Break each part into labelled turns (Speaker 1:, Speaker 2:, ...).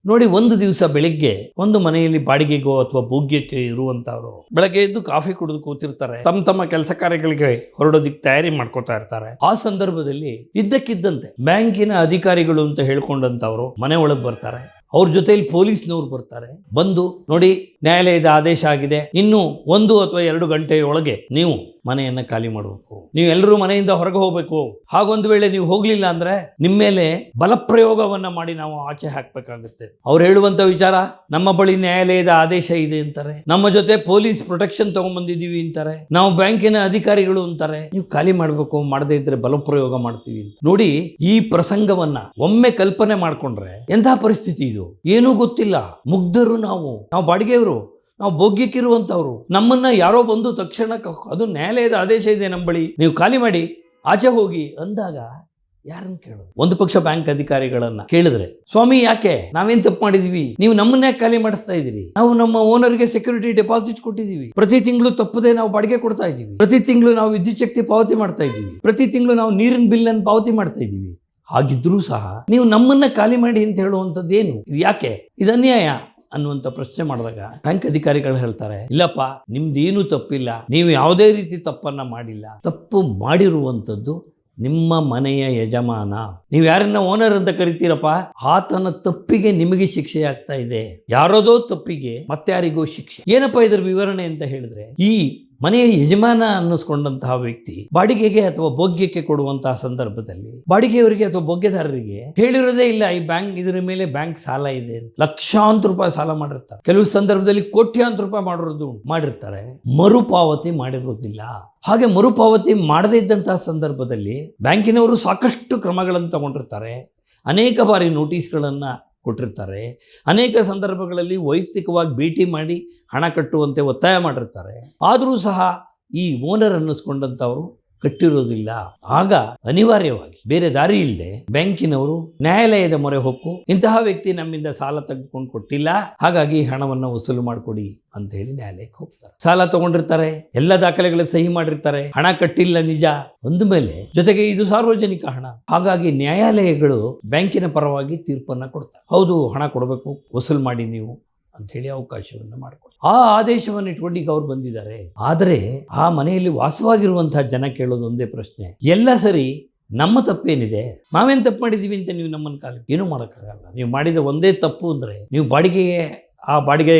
Speaker 1: ನೋಡಿ, ಒಂದು ದಿವಸ ಬೆಳಿಗ್ಗೆ ಒಂದು ಮನೆಯಲ್ಲಿ ಬಾಡಿಗೆಗೋ ಅಥವಾ ಭೋಗ್ಯಕ್ಕೆ ಇರುವಂತವ್ರು ಬೆಳಗ್ಗೆ ಎದ್ದು ಕಾಫಿ ಕುಡಿದು ಕೂತಿರ್ತಾರೆ. ತಮ್ಮ ಕೆಲಸ ಕಾರ್ಯಗಳಿಗೆ ಹೊರಡೋದಿಕ್ ತಯಾರಿ ಮಾಡ್ಕೋತಾ ಇರ್ತಾರೆ. ಆ ಸಂದರ್ಭದಲ್ಲಿ ಇದ್ದಕ್ಕಿದ್ದಂತೆ ಬ್ಯಾಂಕಿನ ಅಧಿಕಾರಿಗಳು ಅಂತ ಹೇಳ್ಕೊಂಡಂತವ್ರು ಮನೆ ಒಳಗೆ ಬರ್ತಾರೆ. ಅವ್ರ ಜೊತೆಯಲ್ಲಿ ಪೊಲೀಸ್ನವ್ರು ಬರ್ತಾರೆ. ಬಂದು ನೋಡಿ, ನ್ಯಾಯಾಲಯದ ಆದೇಶ ಆಗಿದೆ, ಇನ್ನು 1 ಅಥವಾ 2 ಗಂಟೆಯೊಳಗೆ ನೀವು ಮನೆಯನ್ನ ಖಾಲಿ ಮಾಡಬೇಕು, ನೀವು ಎಲ್ಲರೂ ಮನೆಯಿಂದ ಹೊರಗೆ ಹೋಗ್ಬೇಕು. ಹಾಗೊಂದು ವೇಳೆ ನೀವು ಹೋಗ್ಲಿಲ್ಲ ಅಂದ್ರೆ ನಿಮ್ಮ ಮೇಲೆ ಬಲಪ್ರಯೋಗವನ್ನ ಮಾಡಿ ನಾವು ಆಚೆ ಹಾಕ್ಬೇಕಾಗುತ್ತೆ. ಅವ್ರು ಹೇಳುವಂತ ವಿಚಾರ, ನಮ್ಮ ಬಳಿ ನ್ಯಾಯಾಲಯದ ಆದೇಶ ಇದೆ ಅಂತಾರೆ, ನಮ್ಮ ಜೊತೆ ಪೊಲೀಸ್ ಪ್ರೊಟೆಕ್ಷನ್ ತಗೊಂಡ್ಬಂದಿದೀವಿ ಅಂತಾರೆ, ನಾವು ಬ್ಯಾಂಕಿನ ಅಧಿಕಾರಿಗಳು ಅಂತಾರೆ, ನೀವು ಖಾಲಿ ಮಾಡ್ಬೇಕು, ಮಾಡದೇ ಇದ್ರೆ ಬಲಪ್ರಯೋಗ ಮಾಡ್ತೀವಿ ಅಂತ. ನೋಡಿ, ಈ ಪ್ರಸಂಗವನ್ನ ಒಮ್ಮೆ ಕಲ್ಪನೆ ಮಾಡ್ಕೊಂಡ್ರೆ ಎಂತಹ ಪರಿಸ್ಥಿತಿ ಇದು. ಏನೂ ಗೊತ್ತಿಲ್ಲ, ಮುಗ್ಧರು ನಾವು ಬಾಡಿಗೆಯವರು, ನಾವು ಭೋಗ್ಯಕ್ಕಿರುವಂತವ್ರು. ನಮ್ಮನ್ನ ಯಾರೋ ಬಂದು ತಕ್ಷಣ ಅದು ನ್ಯಾಯಾಲಯದ ಆದೇಶ ಇದೆ ನಮ್ಮ ಬಳಿ, ನೀವು ಖಾಲಿ ಮಾಡಿ ಆಚೆ ಹೋಗಿ ಅಂದಾಗ ಯಾರನ್ನ ಕೇಳೋದು? ಒಂದು ಪಕ್ಷ ಬ್ಯಾಂಕ್ ಅಧಿಕಾರಿಗಳನ್ನ ಕೇಳಿದ್ರೆ, ಸ್ವಾಮಿ ಯಾಕೆ, ನಾವೇನ್ ತಪ್ಪು ಮಾಡಿದೀವಿ, ನೀವು ನಮ್ಮನ್ನೇ ಖಾಲಿ ಮಾಡಿಸ್ತಾ ಇದೀರಿ, ನಾವು ನಮ್ಮ ಓನರ್ಗೆ ಸೆಕ್ಯೂರಿಟಿ ಡೆಪಾಸಿಟ್ ಕೊಟ್ಟಿದೀವಿ, ಪ್ರತಿ ತಿಂಗಳು ತಪ್ಪದೆ ನಾವು ಬಾಡಿಗೆ ಕೊಡ್ತಾ ಇದೀವಿ, ಪ್ರತಿ ತಿಂಗಳು ನಾವು ವಿದ್ಯುತ್ ಶಕ್ತಿ ಪಾವತಿ ಮಾಡ್ತಾ ಇದೀವಿ, ಪ್ರತಿ ತಿಂಗಳು ನಾವು ನೀರಿನ ಬಿಲ್ ಅನ್ನು ಪಾವತಿ ಮಾಡ್ತಾ ಇದೀವಿ, ಹಾಗಿದ್ರೂ ಸಹ ನೀವು ನಮ್ಮನ್ನ ಖಾಲಿ ಮಾಡಿ ಅಂತ ಹೇಳುವಂಥದ್ದು ಏನು, ಇದು ಯಾಕೆ, ಇದು ಅನ್ಯಾಯ ಅನ್ನುವಂಥ ಪ್ರಶ್ನೆ ಮಾಡಿದಾಗ ಬ್ಯಾಂಕ್ ಅಧಿಕಾರಿಗಳು ಹೇಳ್ತಾರೆ, ಇಲ್ಲಪ್ಪ, ನಿಮ್ದೇನು ತಪ್ಪಿಲ್ಲ, ನೀವು ಯಾವುದೇ ರೀತಿ ತಪ್ಪನ್ನ ಮಾಡಿಲ್ಲ, ತಪ್ಪು ಮಾಡಿರುವಂಥದ್ದು ನಿಮ್ಮ ಮನೆಯ ಯಜಮಾನ, ನೀವು ಯಾರನ್ನ ಓನರ್ ಅಂತ ಕರಿತೀರಪ್ಪ, ಆತನ ತಪ್ಪಿಗೆ ನಿಮಗೆ ಶಿಕ್ಷೆ ಆಗ್ತಾ ಇದೆ, ಯಾರೋದೋ ತಪ್ಪಿಗೆ ಮತ್ತಾರಿಗೋ ಶಿಕ್ಷೆ. ಏನಪ್ಪ ಇದ್ರ ವಿವರಣೆ ಅಂತ ಹೇಳಿದ್ರೆ, ಈ ಮನೆಯ ಯಜಮಾನ ಅನ್ನಿಸ್ಕೊಂಡಂತಹ ವ್ಯಕ್ತಿ ಬಾಡಿಗೆಗೆ ಅಥವಾ ಭೋಗ್ಯಕ್ಕೆ ಕೊಡುವಂತಹ ಸಂದರ್ಭದಲ್ಲಿ ಬಾಡಿಗೆಯವರಿಗೆ ಅಥವಾ ಭೋಗ್ಯದಾರರಿಗೆ ಹೇಳಿರೋದೇ ಇಲ್ಲ, ಈ ಬ್ಯಾಂಕ್ ಇದರ ಮೇಲೆ ಬ್ಯಾಂಕ್ ಸಾಲ ಇದೆ ಅಂತ. ಲಕ್ಷಾಂತರ ರೂಪಾಯಿ ಸಾಲ ಮಾಡಿರ್ತಾರೆ, ಕೆಲವು ಸಂದರ್ಭದಲ್ಲಿ ಕೋಟ್ಯಾಂತರ ರೂಪಾಯಿ ಮಾಡಿರ್ತಾರೆ, ಮರುಪಾವತಿ ಮಾಡಿರೋದಿಲ್ಲ. ಹಾಗೆ ಮರುಪಾವತಿ ಮಾಡದೇ ಇದ್ದಂತಹ ಸಂದರ್ಭದಲ್ಲಿ ಬ್ಯಾಂಕಿನವರು ಸಾಕಷ್ಟು ಕ್ರಮಗಳನ್ನು ತಗೊಂಡಿರ್ತಾರೆ, ಅನೇಕ ಬಾರಿ ನೋಟಿಸ್ಗಳನ್ನ ಕೊಟ್ಟಿರ್ತಾರೆ, ಅನೇಕ ಸಂದರ್ಭಗಳಲ್ಲಿ ವೈಯಕ್ತಿಕವಾಗಿ ಭೇಟಿ ಮಾಡಿ ಹಣ ಕಟ್ಟುವಂತೆ ಒತ್ತಾಯ ಮಾಡಿರ್ತಾರೆ. ಆದರೂ ಸಹ ಈ ಓನರ್ ಅನ್ನಿಸ್ಕೊಂಡಂಥವರು ಕಟ್ಟಿರೋದಿಲ್ಲ. ಆಗ ಅನಿವಾರ್ಯವಾಗಿ ಬೇರೆ ದಾರಿ ಇಲ್ಲದೆ ಬ್ಯಾಂಕಿನವರು ನ್ಯಾಯಾಲಯದ ಮೊರೆ ಹೊಕ್ಕು, ಇಂತಹ ವ್ಯಕ್ತಿ ನಮ್ಮಿಂದ ಸಾಲ ತೆಗೆದುಕೊಂಡು ಕೊಟ್ಟಿಲ್ಲ, ಹಾಗಾಗಿ ಹಣವನ್ನು ವಸೂಲು ಮಾಡಿಕೊಡಿ ಅಂತ ಹೇಳಿ ನ್ಯಾಯಾಲಯಕ್ಕೆ ಹೋಗ್ತಾರೆ. ಸಾಲ ತಗೊಂಡಿರ್ತಾರೆ, ಎಲ್ಲ ದಾಖಲೆಗಳ ಸಹಿ ಮಾಡಿರ್ತಾರೆ, ಹಣ ಕಟ್ಟಿಲ್ಲ ನಿಜ ಅಂದ ಮೇಲೆ, ಜೊತೆಗೆ ಇದು ಸಾರ್ವಜನಿಕ ಹಣ, ಹಾಗಾಗಿ ನ್ಯಾಯಾಲಯಗಳು ಬ್ಯಾಂಕಿನ ಪರವಾಗಿ ತೀರ್ಪನ್ನು ಕೊಡ್ತಾರೆ. ಹೌದು, ಹಣ ಕೊಡಬೇಕು, ವಸೂಲು ಮಾಡಿ ನೀವು ಅಂತ ಹೇಳಿ ಅವಕಾಶವನ್ನು ಮಾಡಿಕೊಡಿ. ಆ ಆದೇಶವನ್ನು ಇಟ್ಕೊಂಡು ಈಗ ಅವ್ರು ಬಂದಿದ್ದಾರೆ. ಆದರೆ ಆ ಮನೆಯಲ್ಲಿ ವಾಸವಾಗಿರುವಂತಹ ಜನ ಕೇಳೋದು ಒಂದೇ ಪ್ರಶ್ನೆ, ಎಲ್ಲ ಸರಿ, ನಮ್ಮ ತಪ್ಪೇನಿದೆ, ನಾವೇನು ತಪ್ಪು ಮಾಡಿದ್ದೀವಿ ಅಂತ ನೀವು ನಮ್ಮನ್ನು ಕಾಲ ಏನೂ ಮಾಡೋಕ್ಕಾಗಲ್ಲ. ನೀವು ಮಾಡಿದ ಒಂದೇ ತಪ್ಪು ಅಂದರೆ, ನೀವು ಆ ಬಾಡಿಗೆ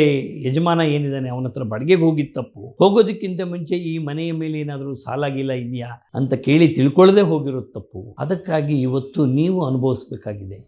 Speaker 1: ಯಜಮಾನ ಏನಿದ್ದಾನೆ ಅವನ ಹತ್ರ ಬಾಡಿಗೆಗೆ ಹೋಗಿದ್ದ ತಪ್ಪು, ಹೋಗೋದಕ್ಕಿಂತ ಮುಂಚೆ ಈ ಮನೆಯ ಮೇಲೆ ಏನಾದರೂ ಸಾಲ ಗೀಲ ಇದೆಯಾ ಅಂತ ಕೇಳಿ ತಿಳ್ಕೊಳ್ಳದೆ ಹೋಗಿರೋದು ತಪ್ಪು. ಅದಕ್ಕಾಗಿ ಇವತ್ತು ನೀವು ಅನುಭವಿಸ್ಬೇಕಾಗಿದೆ.